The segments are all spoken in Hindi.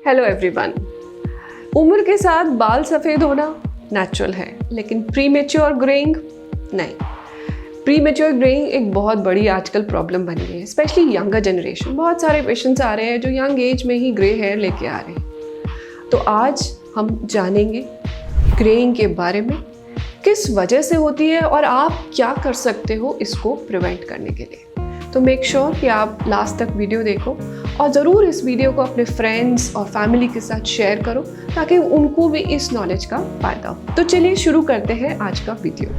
Hello everyone. उम्र के साथ बाल सफ़ेद होना नेचुरल है, लेकिन प्रीमेच्योर ग्रेइंग नहीं। प्रीमेच्योर ग्रेइंग एक बहुत बड़ी आजकल प्रॉब्लम बन गई है, स्पेशली यंगर जनरेशन। बहुत सारे पेशेंट्स आ रहे हैं जो यंग एज में ही ग्रे हेयर लेके आ रहे हैं। तो आज हम जानेंगे ग्रेइंग के बारे में, किस वजह से होती है और आप क्या कर सकते हो इसको प्रिवेंट करने के लिए। तो मेक श्योर कि आप लास्ट तक वीडियो देखो और ज़रूर इस वीडियो को अपने फ्रेंड्स और फैमिली के साथ शेयर करो ताकि उनको भी इस नॉलेज का फ़ायदा हो। तो चलिए शुरू करते हैं आज का वीडियो।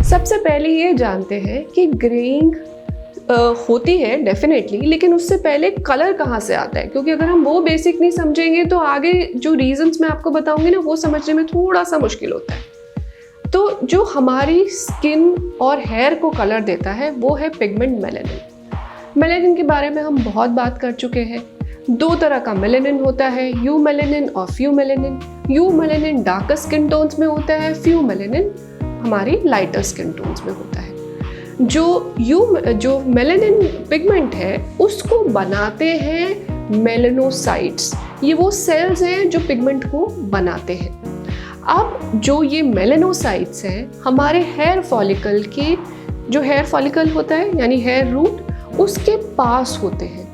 सबसे पहले ये जानते हैं कि ग्रेइंग होती है डेफिनेटली, लेकिन उससे पहले कलर कहाँ से आता है, क्योंकि अगर हम वो बेसिक नहीं समझेंगे तो आगे जो रीजंस मैं आपको बताऊंगी ना, वो समझने में थोड़ा सा मुश्किल होता है। तो जो हमारी स्किन और हेयर को कलर देता है वो है पिगमेंट मेलानिन। मेलानिन के बारे में हम बहुत बात कर चुके हैं। दो तरह का मेलानिन होता है, यू मेलानिन और pheomelanin. Eumelanin darker skin tones में होता है, फ्यू मेलानिन हमारी लाइटर स्किन टोन्स में होता है। जो मेलानिन पिगमेंट है उसको बनाते हैं मेलानोसाइट्स। ये वो सेल्स हैं जो पिगमेंट को बनाते हैं। अब जो ये मेलानोसाइट्स हैं हमारे हेयर फॉलिकल के, जो हेयर फॉलिकल होता है यानी हेयर रूट, उसके पास होते हैं।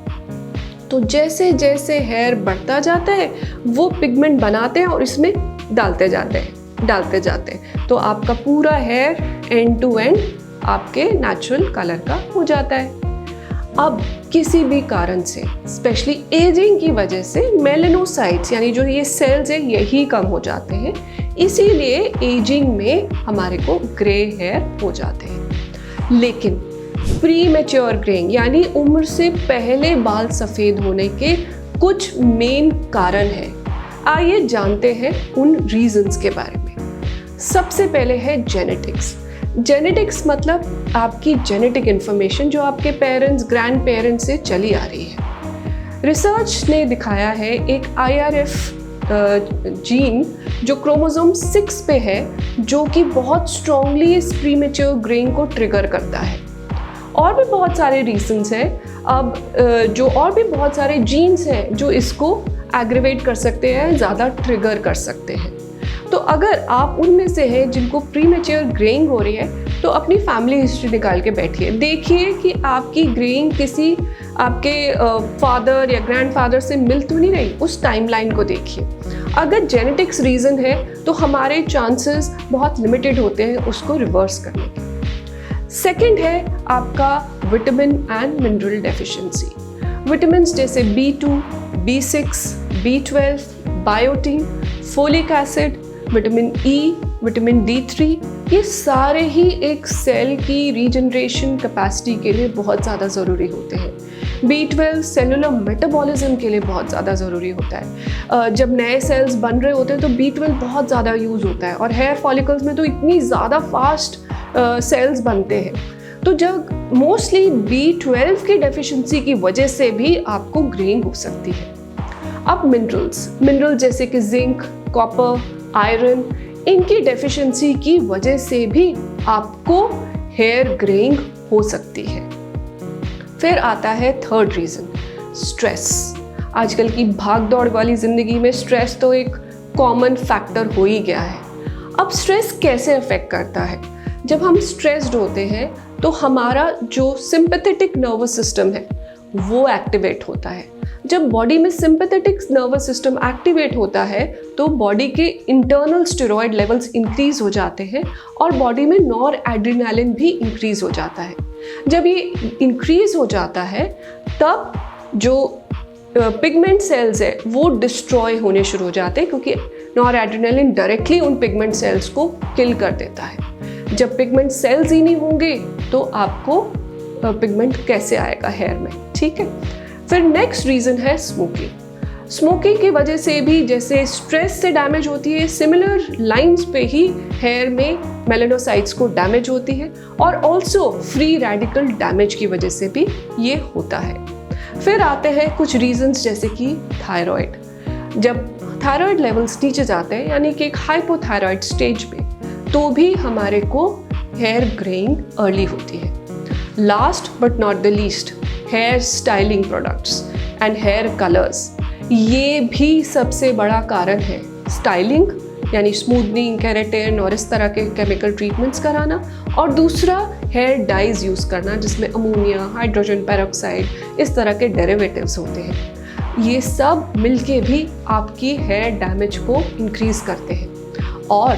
तो जैसे जैसे हेयर बढ़ता जाता है वो पिगमेंट बनाते हैं और इसमें डालते जाते हैं। तो आपका पूरा हेयर एंड टू एंड आपके नेचुरल कलर का हो जाता है। अब किसी भी कारण से, स्पेशली एजिंग की वजह से, मेलानोसाइट्स यानी जो ये सेल्स हैं यही कम हो जाते हैं, इसीलिए एजिंग में हमारे को ग्रे हेयर हो जाते हैं। लेकिन प्रीमेच्योर ग्रेइंग यानी उम्र से पहले बाल सफ़ेद होने के कुछ मेन कारण हैं। आइए जानते हैं उन रीजंस के बारे में। सबसे पहले है जेनेटिक्स। जेनेटिक्स मतलब आपकी जेनेटिक इन्फॉर्मेशन जो आपके पेरेंट्स, ग्रैंड पेरेंट्स से चली आ रही है। रिसर्च ने दिखाया है एक IRF जीन जो क्रोमोसोम 6 पे है, जो कि बहुत स्ट्रॉन्गली इस प्रीमेच्योर ग्रेइंग को ट्रिगर करता है। और भी बहुत सारे रीजंस हैं। अब जो और भी बहुत सारे जीन्स हैं जो इसको एग्रीवेट कर सकते हैं, ज़्यादा ट्रिगर कर सकते हैं। तो अगर आप उनमें से हैं जिनको प्रीमेच्योर ग्रेइंग हो रही है तो अपनी फैमिली हिस्ट्री निकाल के बैठिए, देखिए कि आपकी ग्रेइंग किसी आपके फादर या ग्रैंडफादर से मिल तो नहीं रही। उस टाइमलाइन को देखिए। अगर जेनेटिक्स रीज़न है तो हमारे चांसेस बहुत लिमिटेड होते हैं उसको रिवर्स करने के। सेकेंड है आपका vitamin and mineral deficiency. Vitamin जैसे B2, B6, B12, biotin, folic acid, vitamin E, vitamin D3, ये सारे ही एक सेल की रीजनरेशन कैपेसिटी के लिए बहुत ज़्यादा ज़रूरी होते हैं। B12 सेलुलर मेटाबॉलिज्म के लिए बहुत ज़्यादा ज़रूरी होता है। जब नए सेल्स बन रहे होते हैं तो B12 बहुत ज़्यादा यूज़ होता है, और हेयर फॉलिकल्स में तो इतनी ज़्यादा फास्ट सेल्स बनते हैं। तो जब मोस्टली B12 की डेफिशिएंसी की वजह से भी आपको ग्रेइंग हो सकती है। अब मिनरल्स जैसे कि जिंक, कॉपर, आयरन, इनकी डेफिशिएंसी की वजह से भी आपको हेयर ग्रेइंग हो सकती है। फिर आता है थर्ड रीज़न, स्ट्रेस। आजकल की भाग दौड़ वाली ज़िंदगी में स्ट्रेस तो एक कॉमन फैक्टर हो ही गया है। अब स्ट्रेस कैसे अफेक्ट करता है? जब हम स्ट्रेस्ड होते हैं तो हमारा जो सिंपैथेटिक नर्वस सिस्टम है वो एक्टिवेट होता है। जब बॉडी में सिंपैथेटिक नर्वस सिस्टम एक्टिवेट होता है तो बॉडी के इंटरनल स्टेरॉयड लेवल्स इंक्रीज हो जाते हैं और बॉडी में नॉर एड्रेनालिन भी इंक्रीज हो जाता है। जब ये इंक्रीज हो जाता है तब जो पिगमेंट सेल्स है वो डिस्ट्रॉय होने शुरू हो जाते हैं, क्योंकि नॉर एड्रेनालिन डायरेक्टली उन पिगमेंट सेल्स को किल कर देता है। जब पिगमेंट सेल्स ही नहीं होंगे तो आपको पिगमेंट कैसे आएगा हेयर में, ठीक है। फिर नेक्स्ट रीज़न है स्मोकिंग। स्मोकिंग की वजह से भी जैसे स्ट्रेस से डैमेज होती है, सिमिलर लाइंस पे ही हेयर में मेलानोसाइट्स को डैमेज होती है, और ऑल्सो फ्री रेडिकल डैमेज की वजह से भी ये होता है। फिर आते हैं कुछ रीजंस जैसे कि थायराइड। जब थायराइड लेवल्स नीचे जाते हैं यानी कि एक हाइपोथायराइड स्टेज पे, तो भी हमारे को हेयर ग्रेइंग अर्ली होती है। Last but not the least, hair styling products and hair colours, ये भी सबसे बड़ा कारण है। स्टाइलिंग यानी स्मूथनिंग, केराटिन और इस तरह के केमिकल ट्रीटमेंट्स कराना, और दूसरा हेयर डाइज यूज़ करना जिसमें अमोनिया, हाइड्रोजन पेरोक्साइड, इस तरह के डेरिवेटिव्स होते हैं। ये सब मिलके भी आपकी हेयर डैमेज को इंक्रीज़ करते हैं। और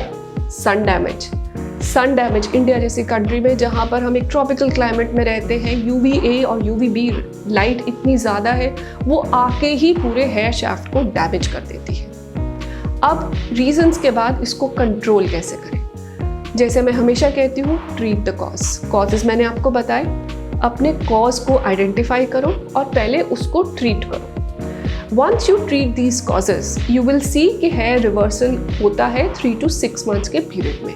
सन डैमेज इंडिया जैसी कंट्री में जहाँ पर हम एक ट्रॉपिकल क्लाइमेट में रहते हैं, UVA और UVB लाइट इतनी ज़्यादा है, वो आके ही पूरे हेयर शाफ्ट को डैमेज कर देती है। अब रीजंस के बाद इसको कंट्रोल कैसे करें? जैसे मैं हमेशा कहती हूँ, ट्रीट द कॉजेज मैंने आपको बताए। अपने कॉज को आइडेंटिफाई करो और पहले उसको ट्रीट करो। Once you treat these causes, you will see कि हेयर रिवर्सल होता है 3 to 6 months के पीरियड में।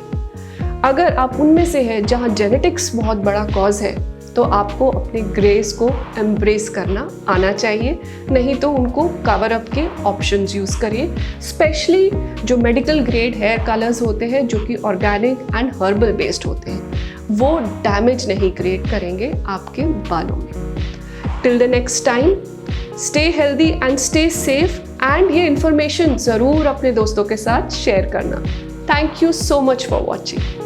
अगर आप उनमें से है जहाँ जेनेटिक्स बहुत बड़ा कॉज है, तो आपको अपने ग्रेस को एम्ब्रेस करना आना चाहिए, नहीं तो उनको कवर अप के ऑप्शंस यूज़ करिए। स्पेशली जो मेडिकल ग्रेड हेयर कलर्स होते हैं जो कि ऑर्गेनिक एंड हर्बल बेस्ड होते हैं, वो डैमेज नहीं क्रिएट करेंगे आपके बालों में। Till the next time, stay healthy and stay safe, and ये इन्फॉर्मेशन ज़रूर अपने दोस्तों के साथ शेयर करना। Thank you so much for watching.